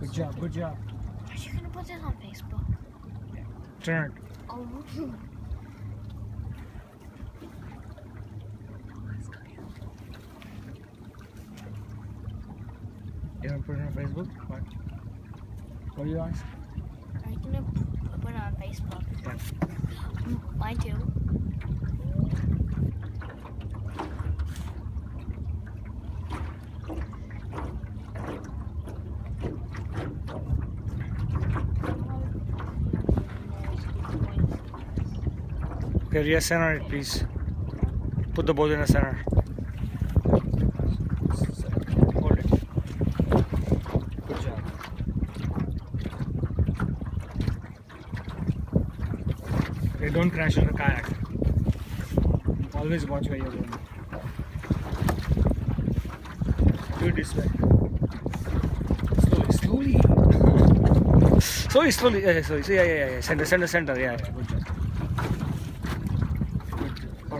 Good job, good job. Are you gonna put this on Facebook? Turn. Oh. You want to put it on Facebook? What do you ask? Are you gonna put it on Facebook? Yeah. Mine too. Okay, Ria, center it, please. Put the ball in the center. Hold it. Good job. Okay, don't crash on the kayak. Always watch where you're going. Do it this way. Slowly, slowly. Slowly. Yeah. Center. Yeah. Good job.